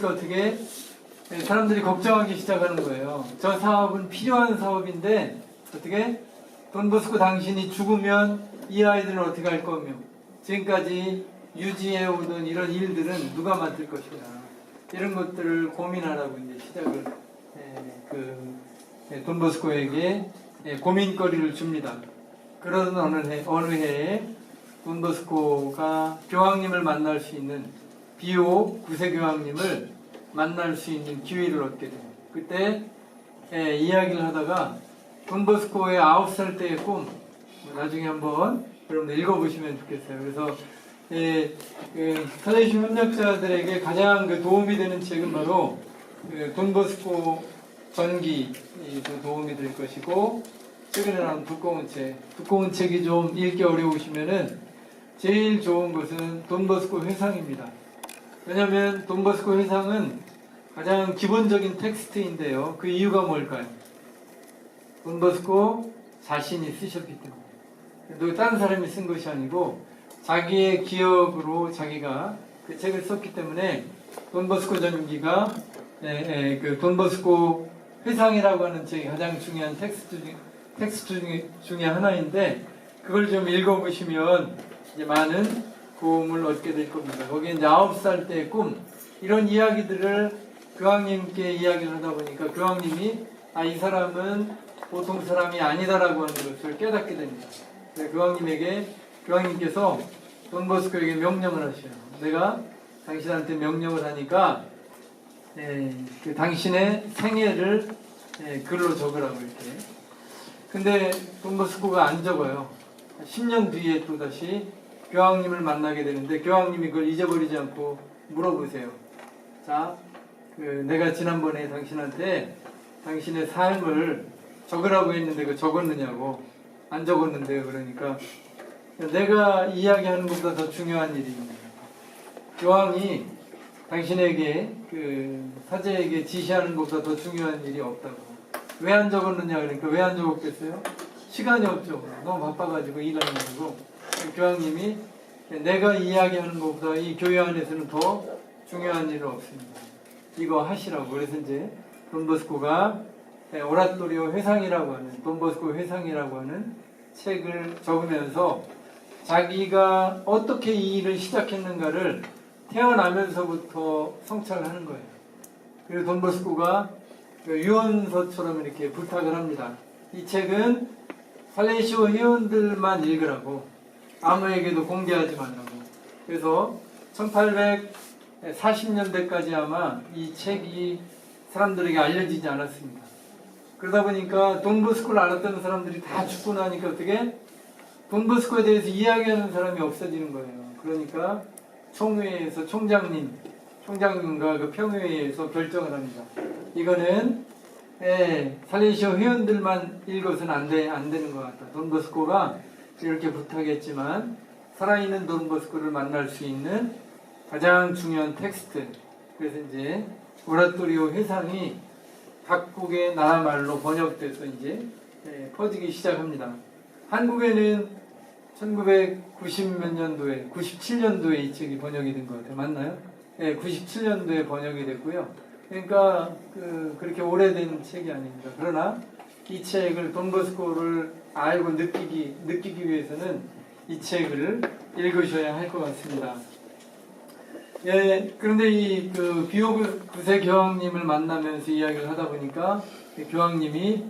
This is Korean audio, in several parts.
보니까 어떻게 사람들이 걱정하기 시작하는 거예요. 저 사업은 필요한 사업인데 어떻게 돈버스코 당신이 죽으면 이 아이들은 어떻게 할 거며 지금까지 유지해 오던 이런 일들은 누가 맡을 것이냐 이런 것들을 고민하라고 이제 시작을 돈버스코에게 고민거리를 줍니다. 그러던 어느 해에 돈버스코가 교황님을 만날 수 있는 비오 구세교황님을 만날 수 있는 기회를 얻게 됩니다. 그때 이야기를 하다가 돈버스코의 9살 때의 꿈 나중에 한번 여러분들 읽어보시면 좋겠어요. 그래서 살레이시 협력자들에게 가장 도움이 되는 책은 바로 돈버스코 전기도 도움이 될 것이고 최근에 나온 두꺼운 책이 좀 읽기 어려우시면은 제일 좋은 것은 돈버스코 회상입니다. 왜냐하면 돈버스코 회상은 가장 기본적인 텍스트인데요. 그 이유가 뭘까요? 돈버스코 자신이 쓰셨기 때문에. 다른 사람이 쓴 것이 아니고 자기의 기억으로 자기가 그 책을 썼기 때문에 돈버스코 전기가 그 돈버스코 회상이라고 하는 책이 가장 중요한 텍스트 중에 하나인데 그걸 좀 읽어보시면 이제 많은 도움을 얻게 될 겁니다. 거기에 이제 9살 때의 꿈 이런 이야기들을 교황님께 이야기를 하다 보니까 교황님이 이 사람은 보통 사람이 아니다라고 하는 것을 깨닫게 됩니다. 교황님께서 돈버스코에게 명령을 하셔요. 내가 당신한테 명령을 하니까 그 당신의 생애를 글로 적으라고 이렇게. 근데 돈버스코가 안 적어요. 10년 뒤에 또 다시 교황님을 만나게 되는데 교황님이 그걸 잊어버리지 않고 물어보세요. 자, 내가 지난번에 당신한테 당신의 삶을 적으라고 했는데 그거 적었느냐고. 안 적었는데요. 그러니까 내가 이야기하는 것보다 더 중요한 일입니다. 교황이 당신에게 사제에게 지시하는 것보다 더 중요한 일이 없다고. 왜 안 적었느냐 그러니까 왜 안 적었겠어요? 시간이 없죠. 너무 바빠가지고 일하는 거고. 교황님이 내가 이야기하는 것보다 이 교회 안에서는 더 중요한 일은 없습니다. 이거 하시라고. 그래서 이제 돈버스코가 오라토리오 회상이라고 하는 돈버스코 회상이라고 하는 책을 적으면서 자기가 어떻게 이 일을 시작했는가를 태어나면서부터 성찰을 하는 거예요. 그리고 돈버스코가 유언서처럼 이렇게 부탁을 합니다. 이 책은 살레시오 회원들만 읽으라고 아무에게도 공개하지 말라고. 그래서 1840년대까지 아마 이 책이 사람들에게 알려지지 않았습니다. 그러다 보니까 돈버스코를 알았던 사람들이 다 죽고 나니까 어떻게 돈버스코에 대해서 이야기하는 사람이 없어지는 거예요. 그러니까 총회에서 총장님과 그 평회에서 결정을 합니다. 이거는 살레시오 회원들만 읽어서는 안 되는 것 같다. 돈버스코가 이렇게 부탁했지만 살아있는 돈버스코를 만날 수 있는 가장 중요한 텍스트. 그래서 이제 오라토리오 회상이 각국의 나라 말로 번역돼서 이제 퍼지기 시작합니다. 한국에는 1990 몇 년도에 97년도에 이 책이 번역이 된 것 같아요. 맞나요? 97년도에 번역이 됐고요. 그러니까 그렇게 오래된 책이 아닙니다. 그러나 이 책을 돈버스코를 알고 느끼기 위해서는 이 책을 읽으셔야 할 것 같습니다. 그런데 이 비오 구세 교황님을 만나면서 이야기를 하다 보니까 교황님이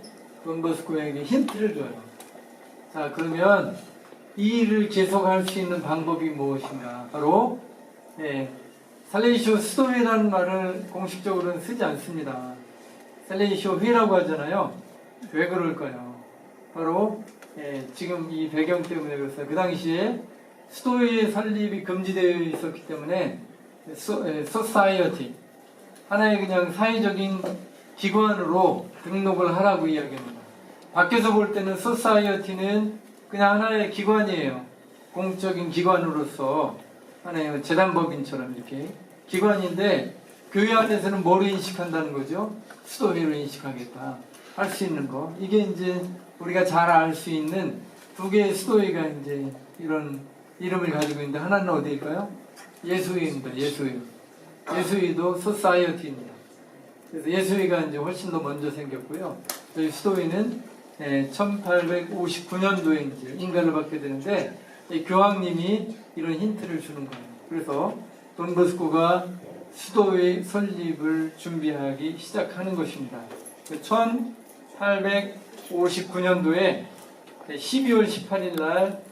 돈버스코에게 힌트를 줘요. 자, 그러면 이 일을 계속할 수 있는 방법이 무엇인가? 바로 살레시오 수도회라는 말을 공식적으로는 쓰지 않습니다. 살레시오 회라고 하잖아요. 왜 그럴까요? 바로 지금 이 배경 때문에 그렇습니다. 그 당시에 수도회의 설립이 금지되어 있었기 때문에 소사이어티 하나의 그냥 사회적인 기관으로 등록을 하라고 이야기합니다. 밖에서 볼 때는 소사이어티는 그냥 하나의 기관이에요. 공적인 기관으로서 하나의 재단법인처럼 이렇게 기관인데 교회 안에서는 뭐로 인식한다는 거죠? 수도회로 인식하겠다. 할 수 있는 거. 이게 이제 우리가 잘 알 수 있는 두 개의 수도회가 이제 이런 이름을 가지고 있는데 하나는 어디일까요? 예수회입니다. 예수회. 예수위도 소사이어티입니다. 그래서 예수위가 이제 훨씬 더 먼저 생겼고요. 저희 수도위는 1859년도에 이제 인가를 받게 되는데 이 교황님이 이런 힌트를 주는 거예요. 그래서 돈보스코가 수도위 설립을 준비하기 시작하는 것입니다. 1859년도에 12월 18일 날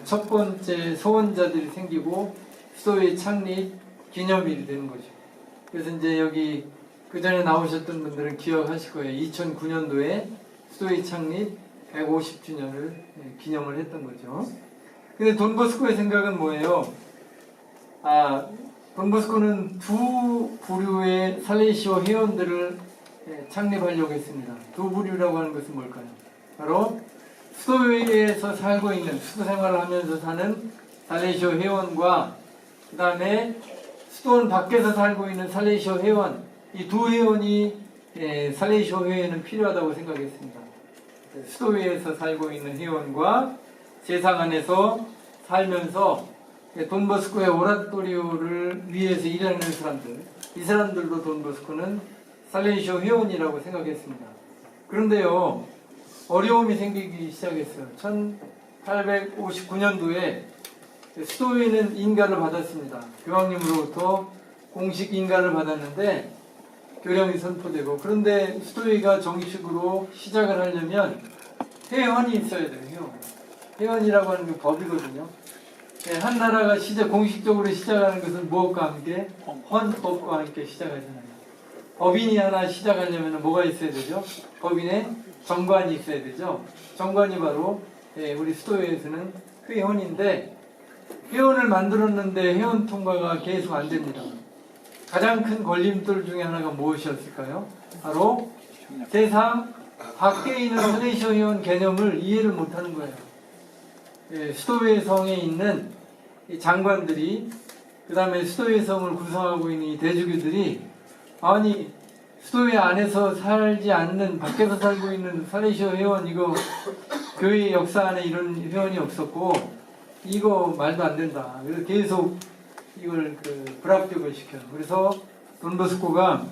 첫 번째 소원자들이 생기고 수도위 창립 기념일이 되는 거죠. 그래서 이제 여기 그 전에 나오셨던 분들은 기억하실 거예요. 2009년도에 수도위 창립 150주년을 기념을 했던 거죠. 근데 돈보스코의 생각은 뭐예요? 돈보스코는 두 부류의 살레시오 회원들을 창립하려고 했습니다. 두 부류라고 하는 것은 뭘까요? 바로 수도회에서 살고 있는, 수도 생활을 하면서 사는 살레시오 회원과 그 다음에 수도원 밖에서 살고 있는 살레시오 회원, 이 두 회원이 살레시오 회에는 필요하다고 생각했습니다. 수도회에서 살고 있는 회원과 세상 안에서 살면서 돈보스코의 오라토리오를 위해서 일하는 사람들, 이 사람들도 돈보스코는 살레시오 회원이라고 생각했습니다. 그런데요, 어려움이 생기기 시작했어요. 1859년도에 수도회는 인가를 받았습니다. 교황님으로부터 공식 인가를 받았는데 교령이 선포되고, 그런데 수도회가 정식으로 시작을 하려면 회원이 있어야 돼요. 회원. 회원이라고 하는 게 법이거든요. 한 나라가 공식적으로 시작하는 것은 무엇과 함께? 헌법과 함께 시작하잖아요. 법인이 하나 시작하려면 뭐가 있어야 되죠? 법인에 정관이 있어야 되죠. 정관이 바로 우리 수도회에서는 회원인데, 회원을 만들었는데 회원 통과가 계속 안 됩니다. 가장 큰 걸림돌 중에 하나가 무엇이었을까요? 바로 세상 밖에 있는 살레시오 회원 개념을 이해를 못하는 거예요. 수도회 성에 있는 이 장관들이, 그 다음에 수도회 성을 구성하고 있는 이 대주교들이, 아니 수도회 안에서 살지 않는, 밖에서 살고 있는 살레시오 회원, 이거 교회 역사 안에 이런 회원이 없었고 이거 말도 안 된다. 그래서 계속 이걸 불합격을 시켜요. 그래서 돈보스코가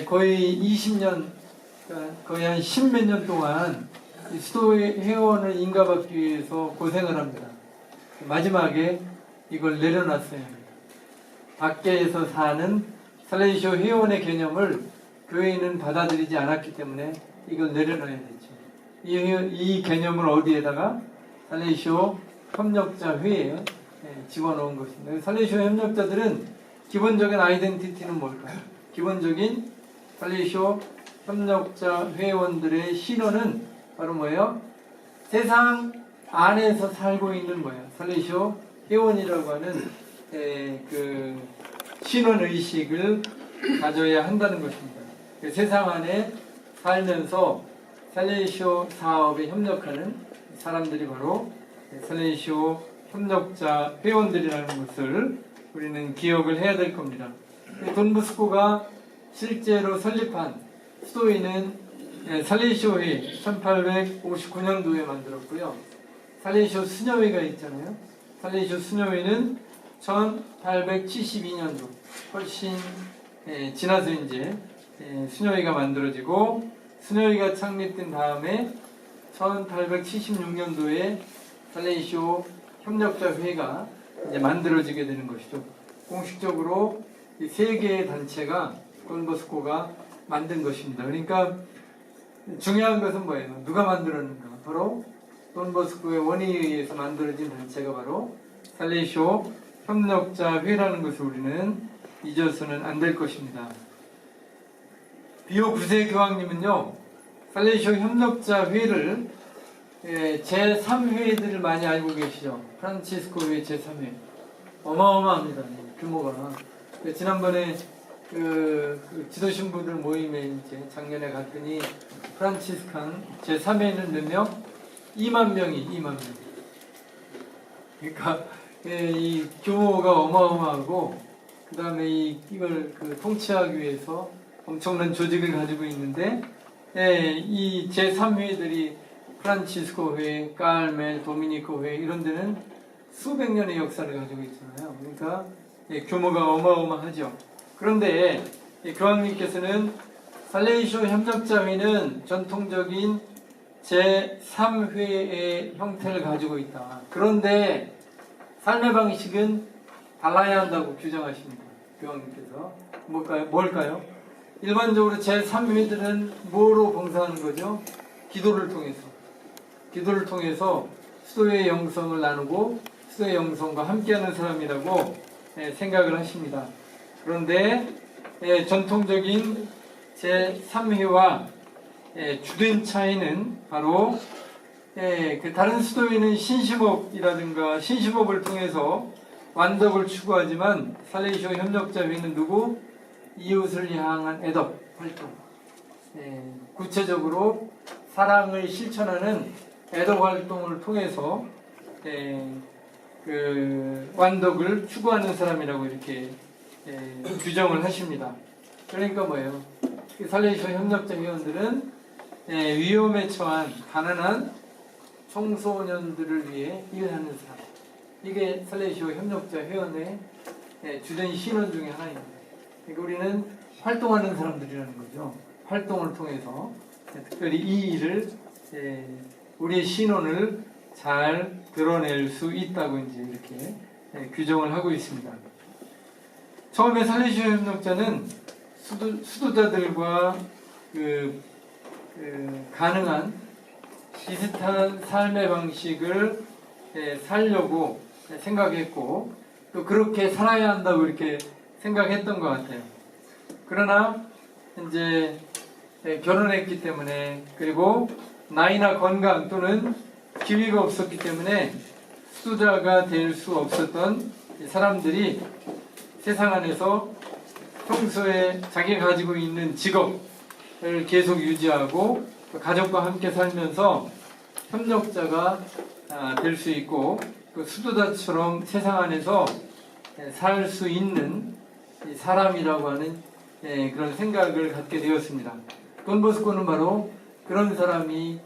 거의 20년, 거의 한 10몇 년 동안 수도회 회원을 인가받기 위해서 고생을 합니다. 마지막에 이걸 내려놨어요. 밖에서 사는 살레시오 회원의 개념을 교회는 받아들이지 않았기 때문에 이걸 내려놔야 되죠. 이 개념을 어디에다가? 살레시오 협력자 회에 집어넣은 것입니다. 살레시오 협력자들은 기본적인 아이덴티티는 뭘까요? 기본적인 살레시오 협력자 회원들의 신원은 바로 뭐예요? 세상 안에서 살고 있는 거예요. 살레시오 회원이라고 하는 그 신원 의식을 가져야 한다는 것입니다. 세상 안에 살면서 살레시오 사업에 협력하는 사람들이 바로 살레시오 협력자 회원들이라는 것을 우리는 기억을 해야 될 겁니다. 돈보스코가 실제로 설립한 수도회는 살레시오회 1859년도에 만들었고요. 살레시오 수녀회가 있잖아요. 살레시오 수녀회는 1872년도, 훨씬 지나서 이제 수녀회가 만들어지고, 수녀회가 창립된 다음에 1876년도에 살레시오 협력자회가 이제 만들어지게 되는 것이죠. 공식적으로 이 세 개의 단체가 돈보스코가 만든 것입니다. 그러니까 중요한 것은 뭐예요? 누가 만들었는가? 바로 돈보스코의 원의에 의해서 만들어진 단체가 바로 살레시오 협력자회라는 것을 우리는 잊어서는 안 될 것입니다. 비오 9세 교황님은요, 살레시오 협력자회를 제3회들을 많이 알고 계시죠? 프란치스코회 제3회. 어마어마합니다. 규모가. 지난번에 그 지도신부들 모임에 이제 작년에 갔더니 프란치스칸 제3회는 몇 명? 2만 명이 2만 명. 그러니까 이 규모가 어마어마하고, 그 다음에 이걸 통치하기 위해서 엄청난 조직을 가지고 있는데, 이 제3회들이 프란치스코 회, 깔멜, 도미니코 회 이런 데는 수백 년의 역사를 가지고 있잖아요. 그러니까 규모가 어마어마하죠. 그런데 교황님께서는 살레이쇼 협력자회는 전통적인 제3회의 형태를 가지고 있다. 그런데 삶의 방식은 달라야 한다고 규정하십니다. 교황님께서. 뭘까요? 일반적으로 제3회들은 뭐로 봉사하는 거죠? 기도를 통해서. 기도를 통해서 수도의 영성을 나누고 수도의 영성과 함께하는 사람이라고 생각을 하십니다. 그런데 전통적인 제3회와 주된 차이는 바로 그 다른 수도회는 신심업이라든가 신심업을 통해서 완덕을 추구하지만 살레이쇼 협력자회는 누구? 이웃을 향한 애덕 활동. 구체적으로 사랑을 실천하는 애덕 활동을 통해서 그 완덕을 추구하는 사람이라고 이렇게 규정을 하십니다. 그러니까 뭐예요? 살레이쇼 협력자 회원들은 위험에 처한 가난한 청소년들을 위해 일하는 사람. 이게 살레이쇼 협력자 회원의 주된 신원 중에 하나입니다. 그러니까 우리는 활동하는 사람들이라는 거죠. 활동을 통해서 특별히 이 일을 우리의 신원을 잘 드러낼 수 있다고 이제 이렇게 규정을 하고 있습니다. 처음에 살레이쇼 협력자는 수도자들과 가능한 비슷한 삶의 방식을 살려고 생각했고 또 그렇게 살아야 한다고 이렇게 생각했던 것 같아요. 그러나 이제 결혼했기 때문에 그리고 나이나 건강 또는 기회가 없었기 때문에 수도자가 될 수 없었던 사람들이 세상 안에서 평소에 자기가 가지고 있는 직업을 계속 유지하고 가족과 함께 살면서 협력자가 될 수 있고 또 수도자처럼 세상 안에서 살 수 있는 사람이라고 하는 그런 생각을 갖게 되었습니다. 돈보스코는 바로 그런 사람이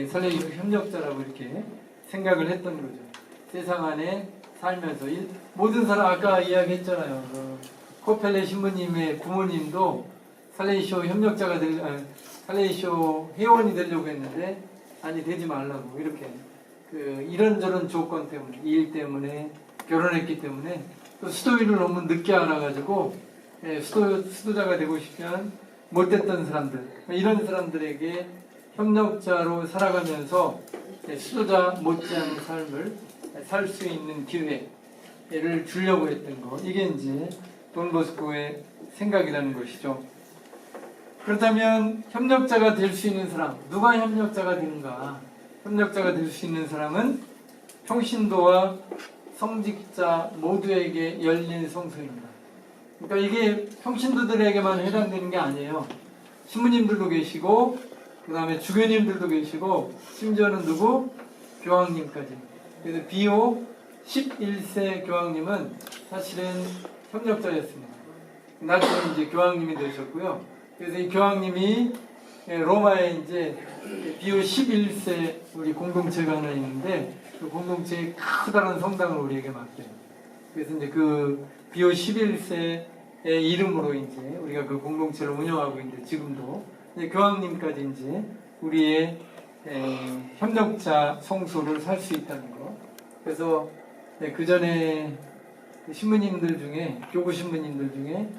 살레이쇼 협력자라고 이렇게 생각을 했던 거죠. 세상 안에 살면서 모든 사람 아까 이야기했잖아요. 코펠레 신부님의 부모님도 살레이쇼 협력자가 살레이쇼 회원이 되려고 했는데 아니 되지 말라고 이렇게 이런저런 조건 때문에 일 때문에 결혼했기 때문에 또 수도일을 너무 늦게 알아가지고 수도자가 되고 싶으면 못됐던 사람들 이런 사람들에게 협력자로 살아가면서 수도자 못지않은 삶을 살 수 있는 기회를 주려고 했던 거 이게 이제 돈보스코의 생각이라는 것이죠. 그렇다면 협력자가 될 수 있는 사람 누가 협력자가 되는가? 협력자가 될 수 있는 사람은 평신도와 성직자 모두에게 열린 성소입니다. 그러니까 이게 평신도들에게만 해당되는 게 아니에요. 신부님들도 계시고 그 다음에 주교님들도 계시고 심지어는 누구? 교황님까지. 그래서 비오 11세 교황님은 사실은 협력자였습니다. 나중에 이제 교황님이 되셨고요. 그래서 이 교황님이 로마에 이제 비오 11세 우리 공동체가 하나 있는데 그 공동체의 커다란 성당을 우리에게 맡겨요. 그래서 이제 그 비오 11세의 이름으로 이제 우리가 그 공동체를 운영하고 있는데 지금도 이제 교황님까지 이제 우리의 협력자 성소를 살 수 있다는 거. 그래서 그 전에 신부님들 중에 교구 신부님들 중에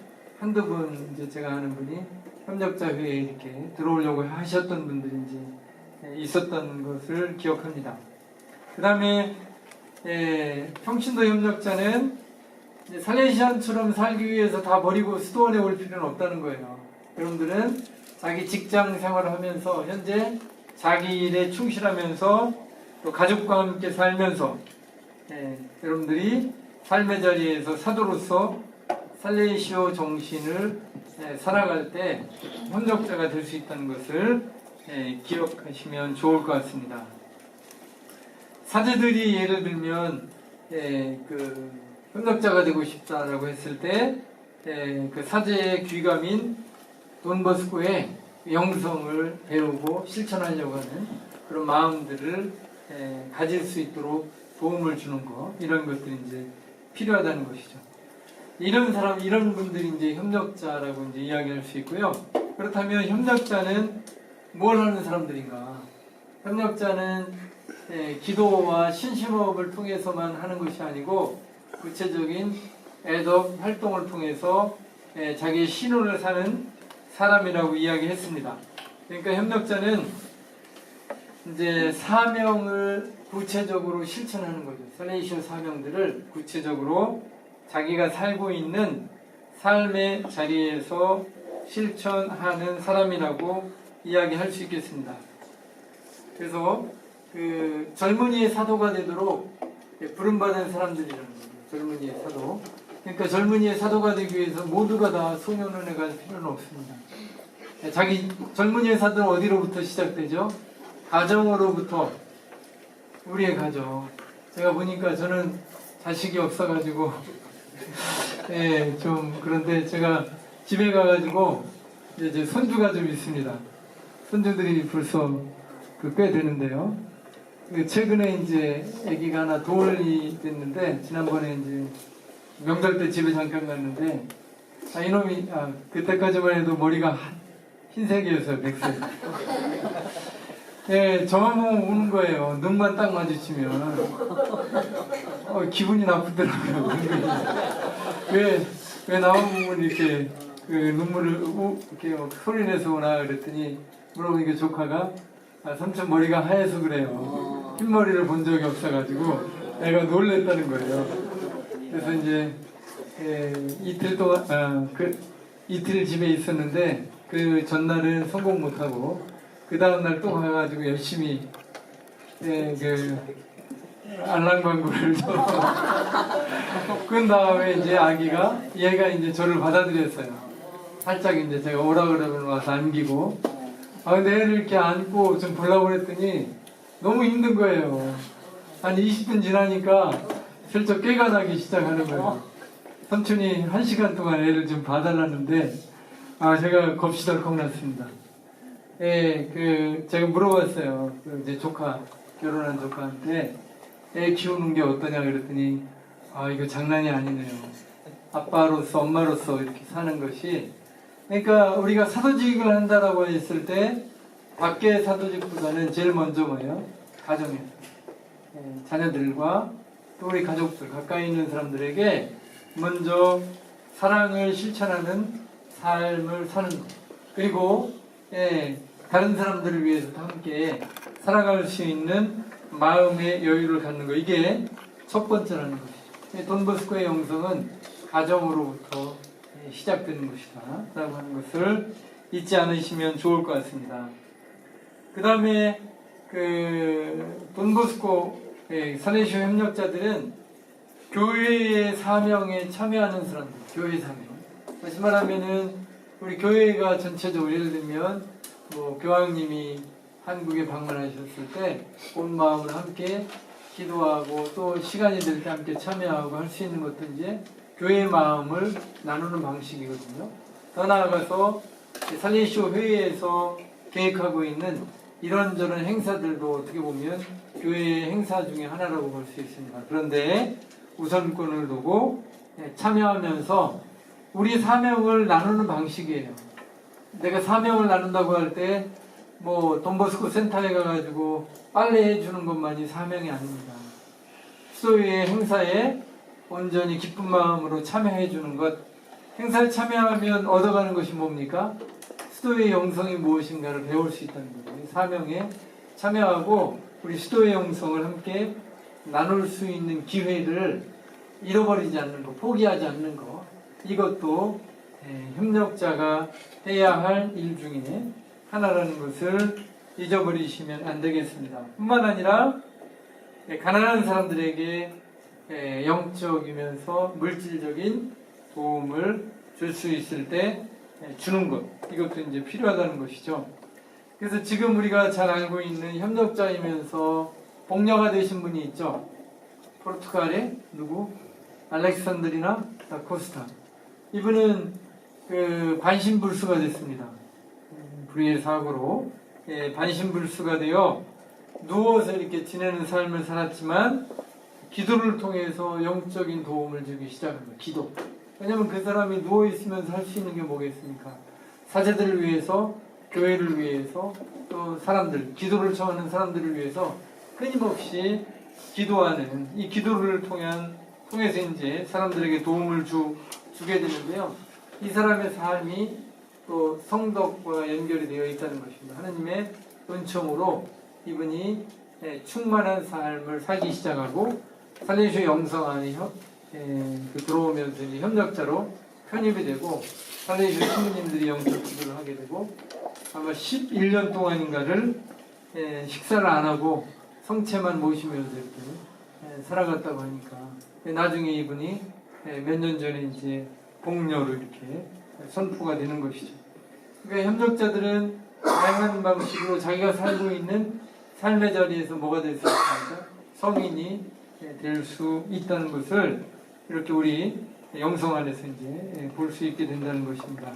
한두 분 이제 제가 아는 분이 협력자 회에 이렇게 들어오려고 하셨던 분들이 이제 있었던 것을 기억합니다. 그 다음에 평신도 협력자는 살레시안처럼 살기 위해서 다 버리고 수도원에 올 필요는 없다는 거예요. 여러분들은 자기 직장 생활을 하면서 현재 자기 일에 충실하면서 또 가족과 함께 살면서 여러분들이 삶의 자리에서 사도로서 살레이시오 정신을 살아갈 때 협력자가 될 수 있다는 것을 기억하시면 좋을 것 같습니다. 사제들이 예를 들면 그 협력자가 되고 싶다라고 했을 때 그 사제의 귀감인 돈보스코의 영성을 배우고 실천하려고 하는 그런 마음들을 가질 수 있도록 도움을 주는 것 이런 것들이 이제 필요하다는 것이죠. 이런 사람, 이런 분들이 이제 협력자라고 이제 이야기할 수 있고요. 그렇다면 협력자는 뭘 하는 사람들인가? 협력자는 기도와 신심업을 통해서만 하는 것이 아니고 구체적인 애덕 활동을 통해서 자기의 신혼을 사는 사람이라고 이야기했습니다. 그러니까 협력자는 이제 사명을 구체적으로 실천하는 거죠. 살레이시오 사명들을 구체적으로 자기가 살고 있는 삶의 자리에서 실천하는 사람이라고 이야기할 수 있겠습니다. 그래서 그 젊은이의 사도가 되도록 부름받은 사람들이라는 거죠. 젊은이의 사도. 그러니까 젊은이의 사도가 되기 위해서 모두가 다 소년원에 갈 필요는 없습니다. 자기 젊은이의 사도는 어디로부터 시작되죠? 가정으로부터. 우리의 가정. 제가 보니까 저는 자식이 없어가지고 좀 그런데 제가 집에 가가지고 이제 손주가 좀 있습니다. 손주들이 벌써 꽤 되는데요. 최근에 이제 아기가 하나 돌이 됐는데 지난번에 이제 명절 때 집에 잠깐 갔는데 이놈이 그때까지만 해도 머리가 흰색이었어요. 백색. 저만 보면 우는 거예요. 눈만 딱 마주치면 기분이 나쁘더라고요. 왜 나만 보면 이렇게 그 눈물을 이렇게 소리내서 오나 그랬더니 물어보니까 조카가 삼촌 머리가 하얘서 그래요. 흰머리를 본 적이 없어가지고 애가 놀랬다는 거예요. 그래서 이제 이틀 동안 이틀 집에 있었는데 그 전날은 성공 못하고 그 다음날 또 가가지고 열심히 그 알랑방구를 끈 다음에 이제 아기가 얘가 이제 저를 받아들였어요. 살짝 이제 제가 오라 그러면 와서 안기고 근데 애를 이렇게 안고 좀 보려고 그랬더니 너무 힘든 거예요. 한 20분 지나니까 슬쩍 깨가 나기 시작하는 거예요. 삼촌이 1시간 동안 애를 좀 봐달라는데 제가 겁시덜컥 났습니다. 제가 물어봤어요. 이제 조카, 결혼한 조카한테 애 키우는 게 어떠냐 그랬더니 이거 장난이 아니네요. 아빠로서 엄마로서 이렇게 사는 것이 그러니까 우리가 사도직을 한다라고 했을 때 밖의 사도직보다는 제일 먼저 뭐예요? 가정에서 자녀들과 또 우리 가족들 가까이 있는 사람들에게 먼저 사랑을 실천하는 삶을 사는 것 그리고 다른 사람들을 위해서도 함께 살아갈 수 있는 마음의 여유를 갖는 것 이게 첫 번째라는 것이죠. 돈보스코의 영성은 가정으로부터 시작되는 것이다 라고 하는 것을 잊지 않으시면 좋을 것 같습니다. 그 다음에 돈보스코 살레시오 협력자들은 교회의 사명에 참여하는 사람들, 교회 사명. 다시 말하면은 우리 교회가 전체적으로 예를 들면 교황님이 한국에 방문하셨을 때 온 마음을 함께 기도하고 또 시간이 될 때 함께 참여하고 할 수 있는 것도 이제 교회의 마음을 나누는 방식이거든요. 더 나아가서 살레시오 회의에서 계획하고 있는 이런저런 행사들도 어떻게 보면 교회의 행사 중에 하나라고 볼 수 있습니다. 그런데 우선권을 두고 참여하면서 우리 사명을 나누는 방식이에요. 내가 사명을 나눈다고 할 때 돈보스코 센터에 가가지고 빨래 해주는 것만이 사명이 아닙니다. 수도의 행사에 온전히 기쁜 마음으로 참여해주는 것. 행사에 참여하면 얻어가는 것이 뭡니까? 수도의 영성이 무엇인가를 배울 수 있다는 거예요. 사명에 참여하고 우리 수도의 영성을 함께 나눌 수 있는 기회를 잃어버리지 않는 것, 포기하지 않는 것. 이것도 협력자가 해야 할 일 중에 하나라는 것을 잊어버리시면 안 되겠습니다. 뿐만 아니라 가난한 사람들에게 영적이면서 물질적인 도움을 줄 수 있을 때 주는 것. 이것도 이제 필요하다는 것이죠. 그래서 지금 우리가 잘 알고 있는 협력자이면서 복녀가 되신 분이 있죠. 포르투갈의 누구? 알렉산드리나 다 코스타. 이분은 반신불수가 됐습니다. 불의의 사고로 반신불수가 되어 누워서 이렇게 지내는 삶을 살았지만 기도를 통해서 영적인 도움을 주기 시작합니다. 기도. 왜냐하면 그 사람이 누워 있으면서 할 수 있는 게 뭐겠습니까? 사제들을 위해서, 교회를 위해서, 또 사람들, 기도를 청하는 사람들을 위해서 끊임없이 기도하는 이 기도를 통해서 이제 사람들에게 도움을 주게 되는데요. 이 사람의 삶이 또 성덕과 연결이 되어 있다는 것입니다. 하나님의 은총으로 이분이 충만한 삶을 살기 시작하고 살레시오 영성 안에 들어오면서 이제 협력자로 편입이 되고 살레시오 신부님들이 영적 기도를 하게 되고 아마 11년 동안인가를 식사를 안 하고 성체만 모시면서 이렇게 살아갔다고 하니까 나중에 이분이 몇 년 전에 이제 복녀로 이렇게 선포가 되는 것이죠. 그러니까 협력자들은 다양한 방식으로 자기가 살고 있는 삶의 자리에서 뭐가 될 수 있습니까? 성인이 될 수 있다는 것을 이렇게 우리 영성 안에서 이제 볼 수 있게 된다는 것입니다.